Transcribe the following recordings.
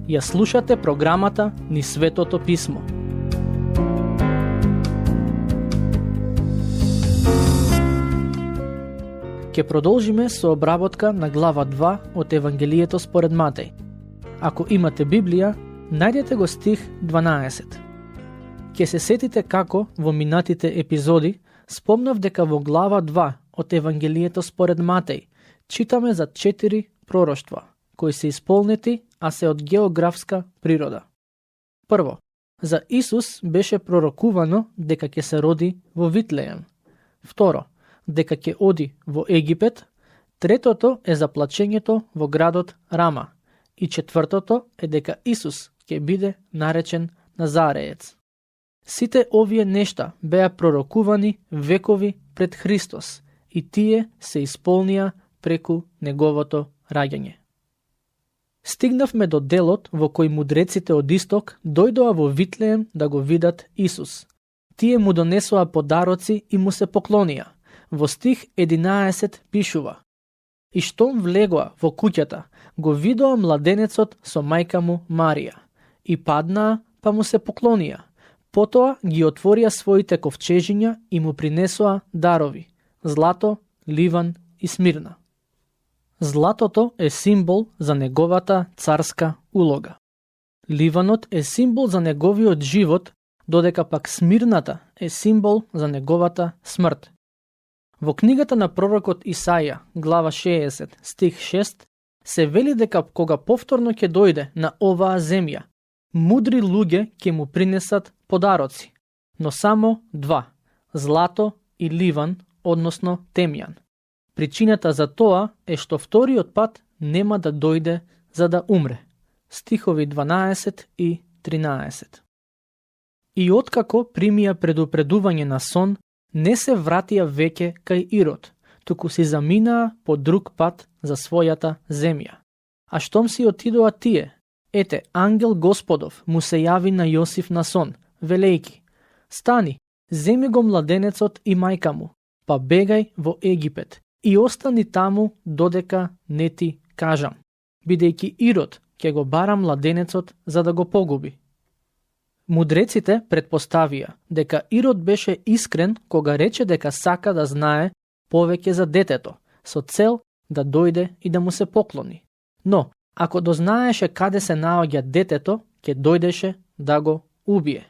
Ја слушате програмата Низ Светото Писмо. Ке продолжиме со обработка на глава 2 од Евангелието според Матеј. Ако имате Библија, најдете го стих 12. Ке се сетите како во минатите епизоди спомнав дека во глава 2 од Евангелието според Матеј читаме за 4 пророштва, кои се исполнети, а се од географска природа. Прво, за Исус беше пророкувано дека ќе се роди во Витлеем. Второ, дека ќе оди во Египет. Третото е за плачењето во градот Рама. И четвртото е дека Исус ќе биде наречен Назареец. Сите овие нешта беа пророкувани векови пред Христос и тие се исполнија преку неговото раѓање. Стигнавме до делот во кој мудреците од Исток дојдоа во Витлеем да го видат Исус. Тие му донесоа подароци и му се поклонија. Во стих 11 пишува: И штом влегоа во куќата, го видоа младенецот со мајка му Марија. И паднаа, па му се поклонија. Потоа ги отворија своите ковчежиња и му принесоа дарови: злато, ливан и смирна. Златото е символ за неговата царска улога. Ливанот е символ за неговиот живот, додека пак смирната е символ за неговата смрт. Во книгата на пророкот Исаја, глава 60, стих 6, се вели дека кога повторно ќе дојде на оваа земја, мудри луѓе ќе му принесат подароци, но само два – злато и ливан, односно темјан. Причината за тоа е што вториот пат нема да дојде за да умре. Стихови 12 и 13. И откако примија предупредување на сон, не се вратија веќе кај Ирод, туку си заминаа по друг пат за својата земја. А штом си отидоа тие, ете, ангел Господов му се јави на Јосиф на сон, велејки: Стани, земи го младенецот и мајка му, па бегај во Египет и остани таму додека не ти кажам, бидејќи Ирод ќе го бара младенецот за да го погуби. Мудреците предпоставија дека Ирод беше искрен кога рече дека сака да знае повеќе за детето, со цел да дојде и да му се поклони. Но, ако дознаеше каде се наоѓа детето, ќе дојдеше да го убие.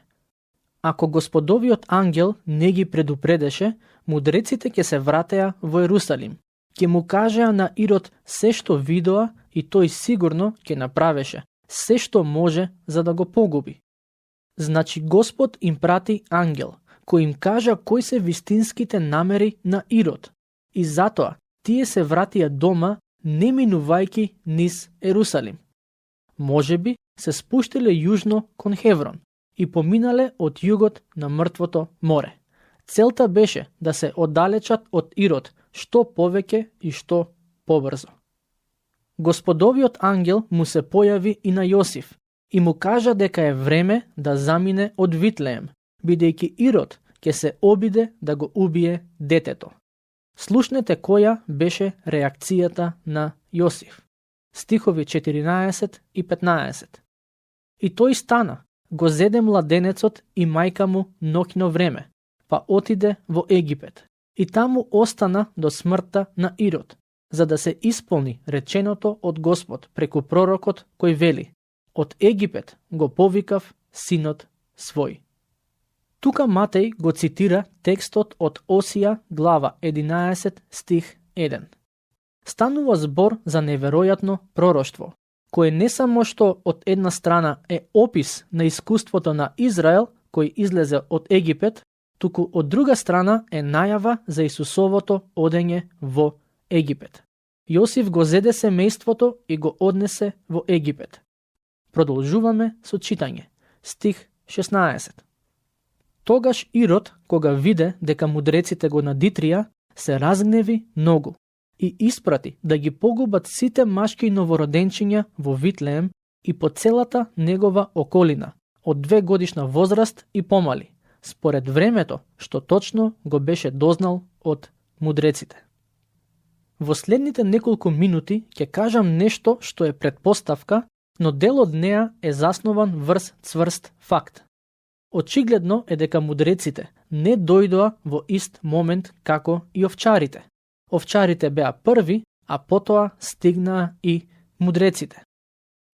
Ако Господовиот ангел не ги предупредеше, мудреците ќе се вратеа во Ерусалим. Ќе му кажеа на Ирод се што видоа и тој сигурно ќе направеше се што може за да го погуби. Значи Господ им прати ангел, кој им кажа кои се вистинските намери на Ирод. И затоа тие се вратија дома, не минувајки низ Ерусалим. Можеби се спуштиле јужно кон Хеврон и поминале од југот на Мртвото море. Целта беше да се оддалечат од Ирод што повеќе и што побрзо. Господовиот ангел му се појави и на Јосиф и му кажа дека е време да замине од Витлеем, бидејќи Ирод ќе се обиде да го убие детето. Слушнете која беше реакцијата на Јосиф. Стихови 14 и 15. И тој стана, го зеде младенецот и мајка му ноќно време, па отиде во Египет и таму остана до смртта на Ирод, за да се исполни реченото од Господ преку пророкот кој вели: Од Египет го повикав синот свој. Тука Матеј го цитира текстот од Осија, глава 11, стих 1. Станува збор за неверојатно пророштво, кое не само што од една страна е опис на искуството на Израел кој излезе од Египет, туку од друга страна е најава за Исусовото одење во Египет. Јосиф го зеде семејството и го однесе во Египет. Продолжуваме со читање. Стих 16. Тогаш Ирод, кога виде дека мудреците го надитрија, се разгневи многу и испрати да ги погубат сите машки новороденчиња во Витлеем и по целата негова околина, од 2 годишна возраст и помали, според времето што точно го беше дознал од мудреците. Во следните неколку минути ќе кажам нешто што е предпоставка но дел од неа е заснован врз цврст факт. Очигледно е дека мудреците не дојдоа во ист момент како и овчарите. Овчарите беа први, а потоа стигнаа и мудреците.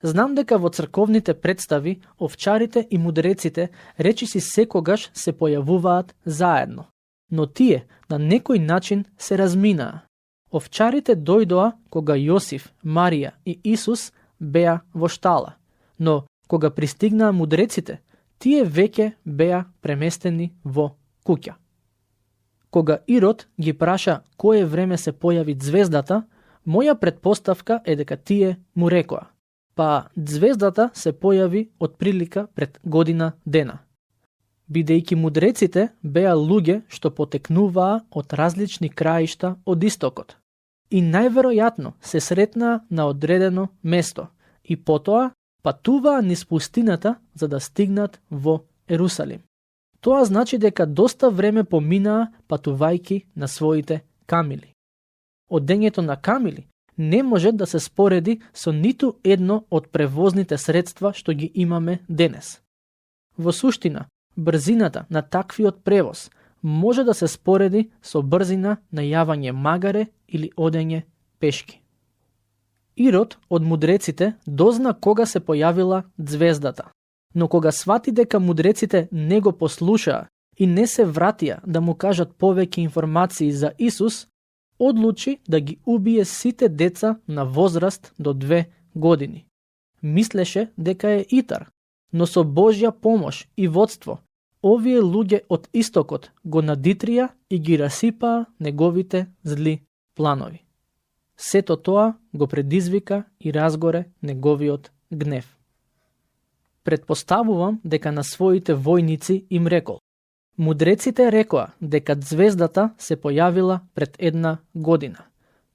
Знам дека во црковните представи овчарите и мудреците речиси секогаш се појавуваат заедно, но тие на некој начин се разминаа. Овчарите дојдоа кога Јосиф, Марија и Исус беа во штала, но кога пристигнаа мудреците, тие веќе беа преместени во куќа. Кога Ирод ги праша кое време се појави ѕвездата, моја претпоставка е дека тие му рекоа: па ѕвездата се појави отприлика пред година дена. Бидејќи мудреците беа луѓе што потекнуваа од различни краишта од истокот и најверојатно се сретнаа на одредено место и потоа патуваа низ пустината за да стигнат во Ерусалим. Тоа значи дека доста време поминаа патувајки на своите камили. Одењето на камили не може да се спореди со ниту едно од превозните средства што ги имаме денес. Во суштина, брзината на таквиот превоз може да се спореди со брзина на јавање магаре или одење пешки. Ирод од мудреците дозна кога се појавила ѕвездата, но кога свати дека мудреците не го послушаа и не се вратија да му кажат повеќе информации за Исус, одлучи да ги убие сите деца на возраст до 2 години. Мислеше дека е итар, но со Божја помош и водство, овие луѓе од истокот го надитрија и ги расипаа неговите зли планови. Сето тоа го предизвика и разгоре неговиот гнев. Предпоставувам дека на своите војници им рекол: мудреците рекоа дека ѕвездата се појавила пред 1 година,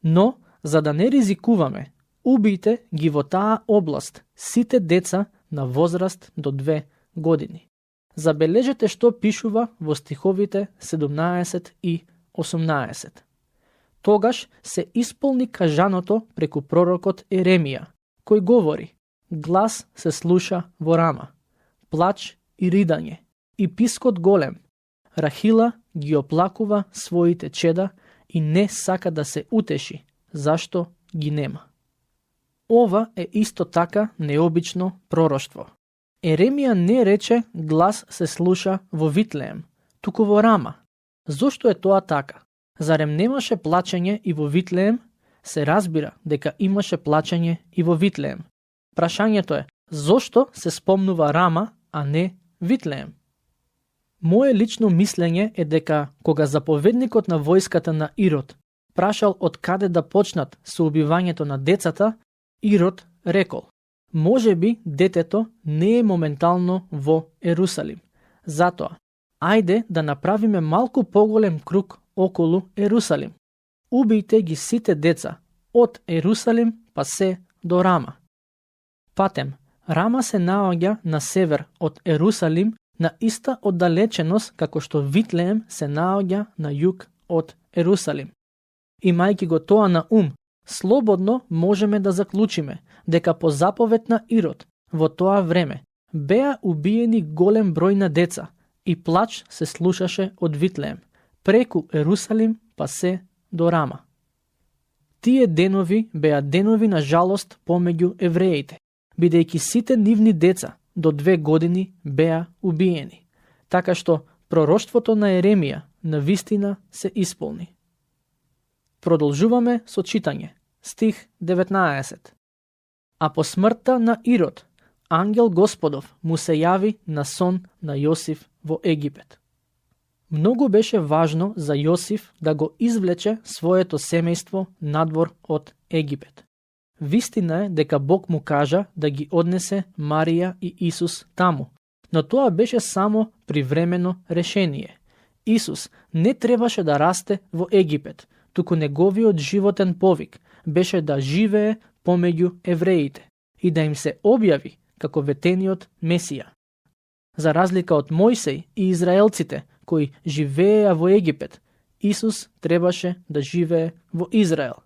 но за да не ризикуваме, убијте ги во таа област сите деца на возраст до 2 години. Забележете што пишува во стиховите 17 и 18. Тогаш се исполни кажаното преку пророкот Еремија, кој говори: глас се слуша во Рама, плач и ридање, и пискот голем. Рахила ги оплакува своите чеда и не сака да се утеши, зашто ги нема. Ова е исто така необично пророштво. Еремија не рече глас се слуша во Витлеем, туку во Рама. Зошто е тоа така? Зарем немаше плачење и во Витлеем? Се разбира дека имаше плачење и во Витлеем. Прашањето е, зошто се спомнува Рама, а не Витлеем? Моje лично мислење е дека кога заповедникот на војската на Ирод прашал од каде да почнат со убивањето на децата, Ирод рекол: може би детето не е моментално во Ерусалим. Затоа, ајде да направиме малку поголем круг околу Ерусалим. Убијте ги сите деца од Ерусалим па се до Рама. Патем, Рама се наоѓа на север од Ерусалим на иста оддалеченост како што Витлеем се наоѓа на југ од Ерусалим. Имајќи го тоа на ум, слободно можеме да заклучиме дека по заповед на Ирод во тоа време беа убиени голем број на деца и плач се слушаше од Витлеем, преку Ерусалим па се до Рама. Тие денови беа денови на жалост помеѓу евреите, бидејќи сите нивни деца до 2 години беа убиени, така што пророштвото на Еремија на вистина се исполни. Продолжуваме со читање. Стих 19. А по смртта на Ирод, ангел Господов му се јави на сон на Јосиф во Египет. Многу беше важно за Јосиф да го извлече своето семејство надвор од Египет. Вистина е дека Бог му кажа да ги однесе Марија и Исус таму, но тоа беше само привремено решение. Исус не требаше да расте во Египет, туку неговиот животен повик беше да живее помеѓу евреите и да им се објави како ветениот Месија. За разлика од Мојсей и израелците кои живееја во Египет, Исус требаше да живее во Израел.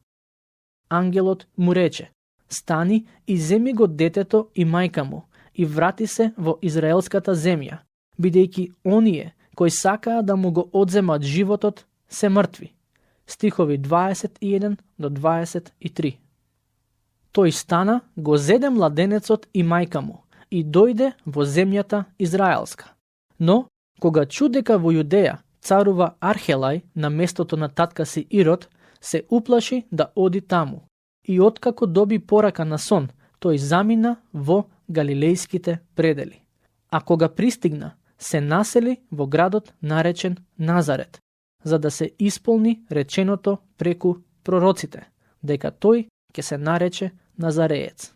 Ангелот му рече: стани и земи го детето и мајка му и врати се во израелската земја, бидејќи оние кои сакаа да му го одземат животот се мртви. Стихови 21 до 23. Тој стана, го зеде младенецот и мајка му и дојде во земјата Израелска. Но, кога чу дека во Јудеја царува Архелај на местото на татка си Ирод, се уплаши да оди таму. И откако доби порака на сон, тој замина во галилејските предели. А кога пристигна, се насели во градот наречен Назарет, за да се исполни реченото преку пророците, дека тој ќе се нарече Назареец.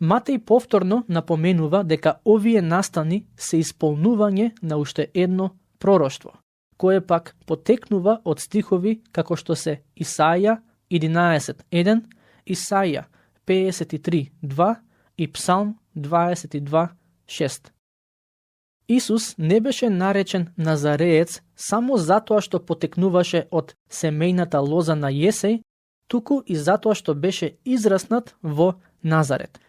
Матеј повторно напоменува дека овие настани се исполнување на уште едно пророштво, кое пак потекнува од стихови како што се Исаја 11.1, Исаја 53.2 и Псалм 22.6. Исус не беше наречен Назареец само затоа што потекнуваше од семејната лоза на Јесеј, туку и затоа што беше израснат во Назарет.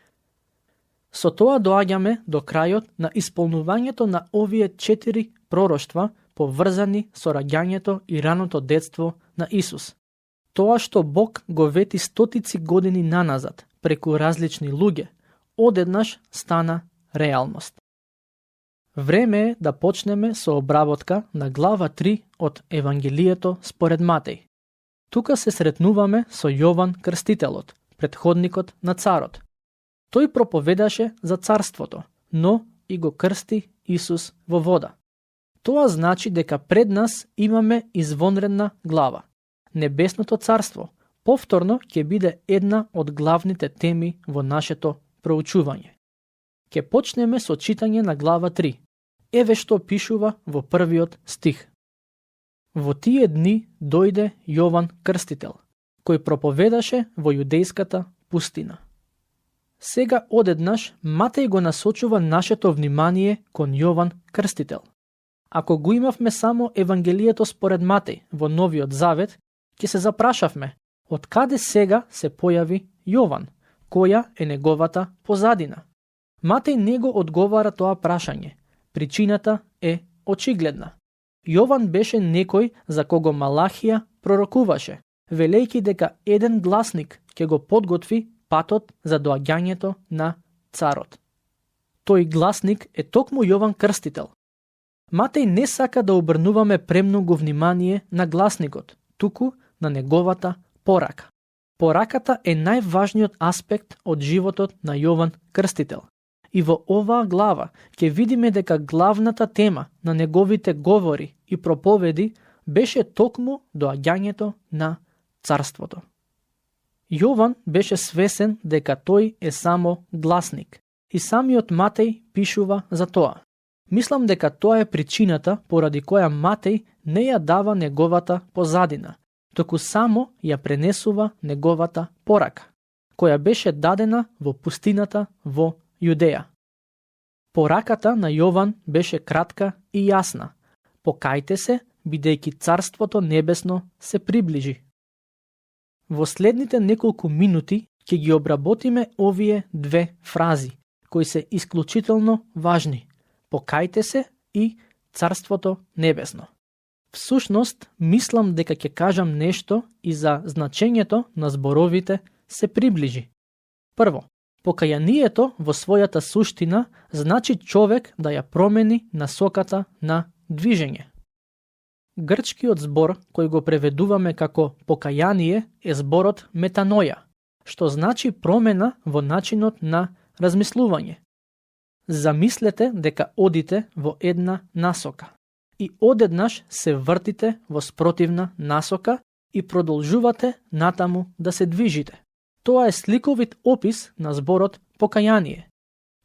Со тоа доаѓаме до крајот на исполнувањето на овие 4 пророштва поврзани со раѓањето и раното детство на Исус. Тоа што Бог го вети стотици години наназад преку различни луѓе, одеднаш стана реалност. Време е да почнеме со обработка на глава 3 од Евангелието според Матеј. Тука се сретнуваме со Јован Крстителот, претходникот на царот. Тој проповедаше за царството, но и го крсти Исус во вода. Тоа значи дека пред нас имаме извонредна глава. Небесното царство повторно ќе биде една од главните теми во нашето проучување. Ќе почнеме со читање на глава 3. Еве што пишува во првиот стих. Во тие дни дојде Јован Крстител, кој проповедаше во јудејската пустина. Сега одеднаш Матеј го насочува нашето внимание кон Јован Крстител. Ако го имавме само Евангелието според Матеј во Новиот Завет, ќе се запрашавме, од каде сега се појави Јован, која е неговата позадина? Матеј не го одговара тоа прашање. Причината е очигледна. Јован беше некој за кого Малахија пророкуваше, велејќи дека еден гласник ќе го подготви патот за доаѓањето на царот. Тој гласник е токму Јован Крстител. Матеј не сака да обрнуваме премногу внимание на гласникот, туку на неговата порака. Пораката е најважниот аспект од животот на Јован Крстител. И во оваа глава ќе видиме дека главната тема на неговите говори и проповеди беше токму доаѓањето на царството. Јован беше свесен дека тој е само гласник и самиот Матеј пишува за тоа. Мислам дека тоа е причината поради која Матеј не ја дава неговата позадина, току само ја пренесува неговата порака, која беше дадена во пустината во Јудеја. Пораката на Јован беше кратка и јасна. Покајте се, бидејќи царството небесно се приближи. Во следните неколку минути ќе ги обработиме овие две фрази, кои се исклучително важни. Покајте се и царството небесно. Всушност, мислам дека ќе кажам нешто и за значењето на зборовите се приближи. Прво, покајанието во својата суштина значи човек да ја промени насоката на движење. Грчкиот збор кој го преведуваме како покајание е зборот метаноја, што значи промена во начинот на размислување. Замислете дека одите во една насока и одеднаш се вртите во спротивна насока и продолжувате натаму да се движите. Тоа е сликовит опис на зборот покајание.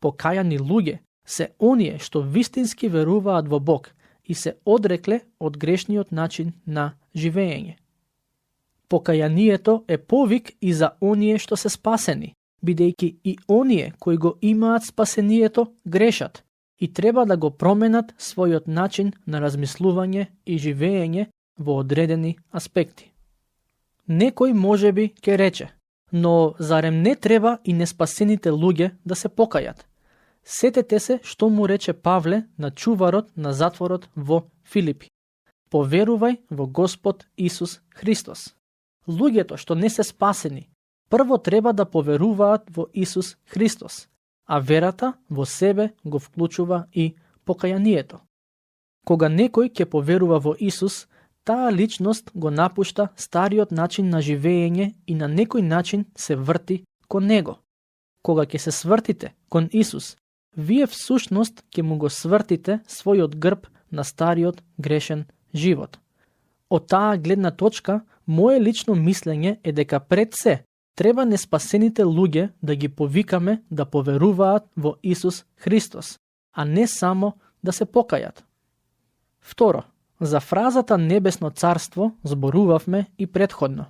Покајани луѓе се оние што вистински веруваат во Бог и се одрекле од грешниот начин на живење. Покајанието е повик и за оние што се спасени, бидејќи и оние кои го имаат спасението грешат и треба да го променат својот начин на размислување и живење во одредени аспекти. Некој можеби ќе рече, Но зарем не треба и неспасените луѓе да се покајат? Сетете се што му рече Павле на чуварот на затворот во Филипи. Поверувај во Господ Исус Христос. Луѓето што не се спасени, прво треба да поверуваат во Исус Христос, а верата во себе го вклучува и покајанието. Кога некој ќе поверува во Исус, таа личност го напушта стариот начин на живење и на некој начин се врти кон Него. Кога ќе се свртите кон Исус, вие всушност ќе му го свртите својот грб на стариот грешен живот. Од таа гледна точка, мое лично мислење е дека пред се треба неспасените луѓе да ги повикаме да поверуваат во Исус Христос, а не само да се покајат. Второ, за фразата Небесно царство зборувавме и претходно.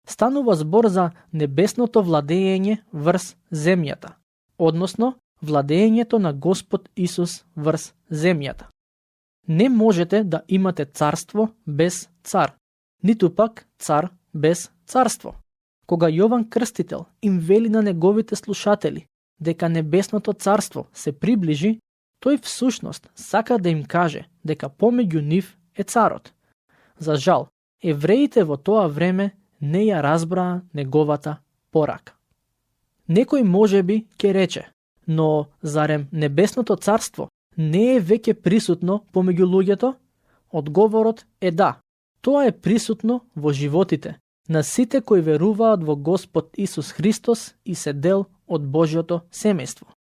Станува збор за небесното владење врз земјата, односно владењето на Господ Исус врз земјата. Не можете да имате царство без цар, ниту пак цар без царство. Кога Јован Крстител им вели на неговите слушатели дека небесното царство се приближи, тој всушност сака да им каже дека помеѓу нив е царот. За жал, евреите во тоа време не ја разбраа неговата порака. Некој можеби ќе рече, но зарем небесното царство не е веќе присутно помеѓу луѓето? Одговорот е да. Тоа е присутно во животите на сите кои веруваат во Господ Исус Христос и се дел од Божјото семејство.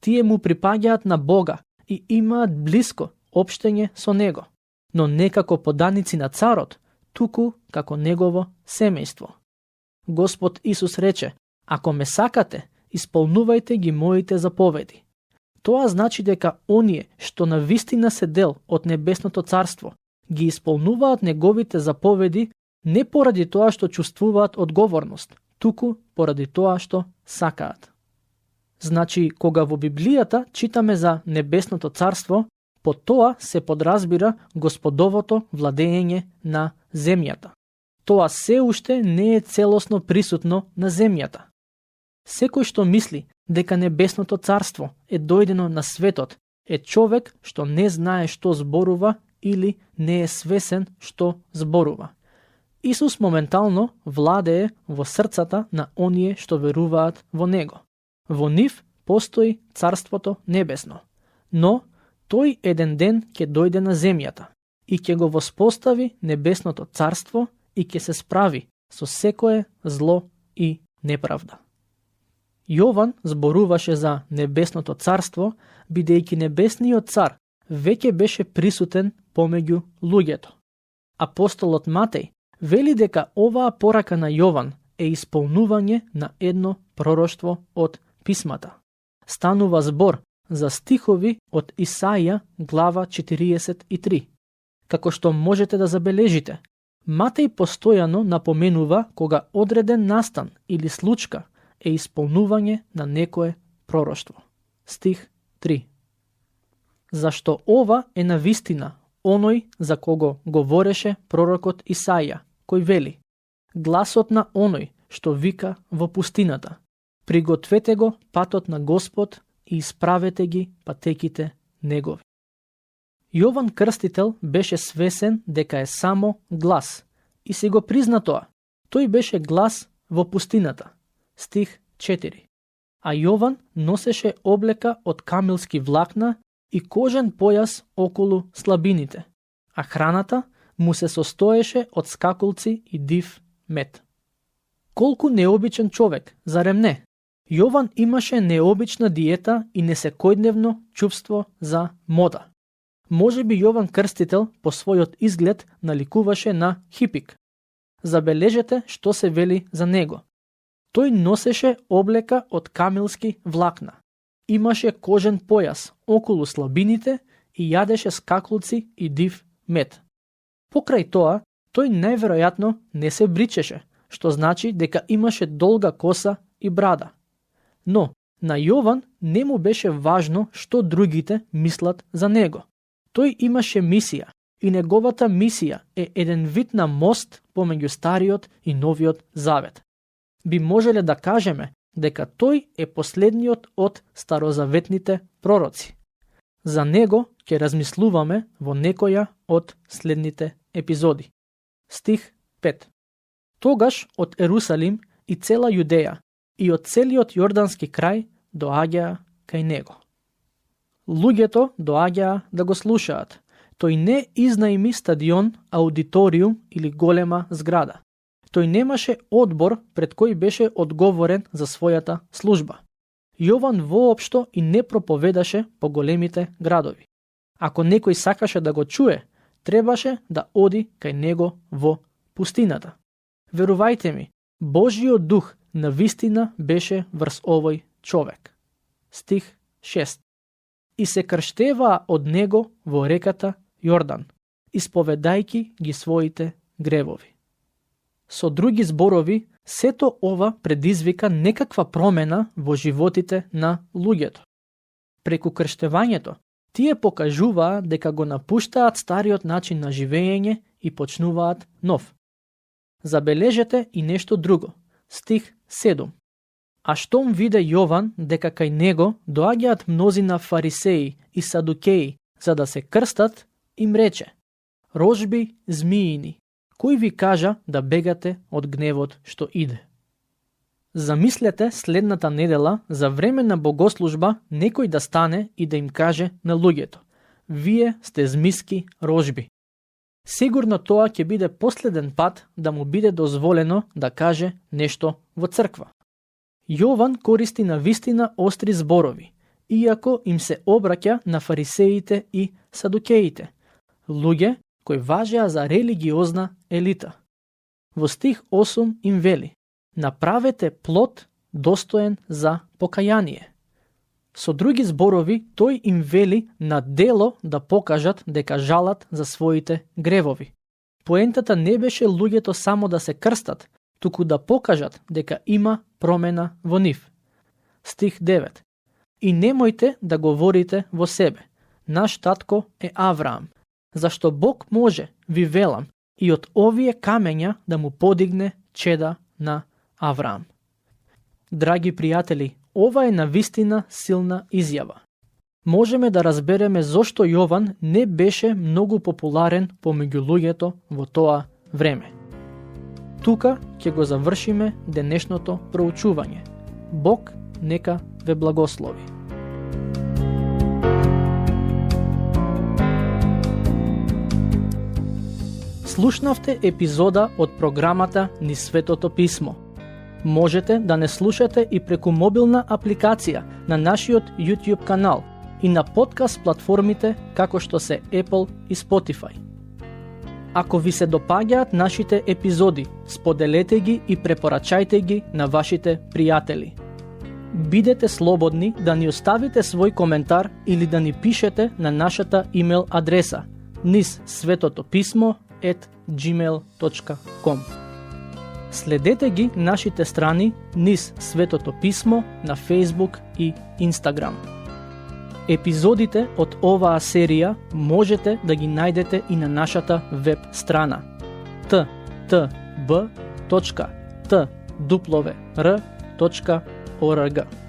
Тие му припаѓаат на Бога и имаат блиско општење со Него, но не како поданици на царот, туку како Негово семејство. Господ Исус рече, ако ме сакате, исполнувајте ги моите заповеди. Тоа значи дека оние што навистина се дел од небесното царство, ги исполнуваат неговите заповеди не поради тоа што чувствуваат одговорност, туку поради тоа што сакаат. Значи, кога во Библијата читаме за небесното царство, по тоа се подразбира Господовото владење на земјата. Тоа се уште не е целосно присутно на земјата. Секој што мисли дека небесното царство е дојдено на светот е човек што не знае што зборува или не е свесен што зборува. Исус моментално владее во срцата на оние што веруваат во Него. Во нив постои Царството Небесно, но тој еден ден ќе дојде на земјата и ќе го воспостави Небесното царство и ќе се справи со секое зло и неправда. Јован зборуваше за Небесното царство, бидејќи Небесниот цар веќе беше присутен помеѓу луѓето. Апостолот Матеј вели дека оваа порака на Јован е исполнување на едно пророштво од писмата. Станува збор за стихови од Исаија глава 43. Како што можете да забележите, Матеј постојано напоменува кога одреден настан или случка е исполнување на некое пророштво. Стих 3. Зашто ова е навистина оној за кого говореше пророкот Исаја, кој вели: гласот на оној што вика во пустината, пригответе го патот на Господ и исправете ги патеките негови. Јован Крстител беше свесен дека е само глас и си го призна тоа. Тој беше глас во пустината. Стих 4. А Јован носеше облека од камилски влакна и кожен појас околу слабините, а храната му се состоеше од скакулци и див мед. Колку необичен човек, зарем не? Јован имаше необична диета и несекојдневно чувство за мода. Може би Јован Крстител по својот изглед наликуваше на хипик. Забележете што се вели за него. Тој носеше облека од камилски влакна. Имаше кожен појас околу слабините и јадеше скакулци и див мед. Покрај тоа, тој најверојатно не се бричеше, што значи дека имаше долга коса и брада. Но на Јован не му беше важно што другите мислат за него. Тој имаше мисија и неговата мисија е еден вид на мост помеѓу Стариот и Новиот Завет. би можеле да кажеме дека тој е последниот од старозаветните пророци. За него ќе размислуваме во некоја од следните епизоди. Стих 5. Тогаш од Ерусалим и цела Јудеја и од целиот Јордански крај доаѓаа кај него. Луѓето доаѓаа да го слушаат. Тој не изнајми стадион, аудиториум или голема зграда. Тој немаше одбор пред кој беше одговорен за својата служба. Јован воопшто и не проповедаше по големите градови. Ако некој сакаше да го чуе, требаше да оди кај него во пустината. Верувајте ми, Божиот дух навистина беше врз овој човек. Стих 6. И се крштеваа од него во реката Јордан, исповедајки ги своите гревови. Со други зборови, сето ова предизвика некаква промена во животите на луѓето. Преку крштевањето, тие покажуваа дека го напуштаат стариот начин на живење и почнуваат нов. Забележете и нешто друго. Стих 7. А штом виде Јован дека кај него доаѓаат мнозина фарисеи и садукеи за да се крстат, им рече: рожби змиини, кој ви кажа да бегате од гневот што иде? Замислете следната недела за време на богослужба некој да стане и да им каже на луѓето: вие сте змиски рожби. Сигурно тоа ќе биде последен пат да му биде дозволено да каже нешто во црква. Јован користи навистина остри зборови, иако им се обраќа на фарисеите и садукеите, луѓе кои важеа за религиозна елита. Во стих 8 им вели: направете плод достоен за покаяние. Со други зборови, тој им вели на дело да покажат дека жалат за своите гревови. Поентата не беше луѓето само да се крстат, туку да покажат дека има промена во нив. Стих 9. И немојте да говорите во себе: наш татко е Авраам, зашто Бог може, ви велам, и од овие камења да му подигне чеда на Авраам. Драги пријатели, ова е навистина силна изјава. Можеме да разбереме зошто Јован не беше многу популарен помеѓу луѓето во тоа време. Тука ќе го завршиме денешното проучување. Бог нека ве благослови. Слушнавте епизода од програмата Низ Светото Писмо. Можете да не слушате и преку мобилна апликација на нашиот YouTube канал и на подкаст платформите како што се Apple и Spotify. Ако ви се допаѓаат нашите епизоди, споделете ги и препорачајте ги на вашите пријатели. Бидете слободни да ни оставите свој коментар или да ни пишете на нашата имейл адреса nizsvetotopисmo@gmail.com. Следете ги нашите страни Низ Светото Писмо на Facebook и Instagram. Епизодите од оваа серија можете да ги најдете и на нашата веб страна ttb.twr.org.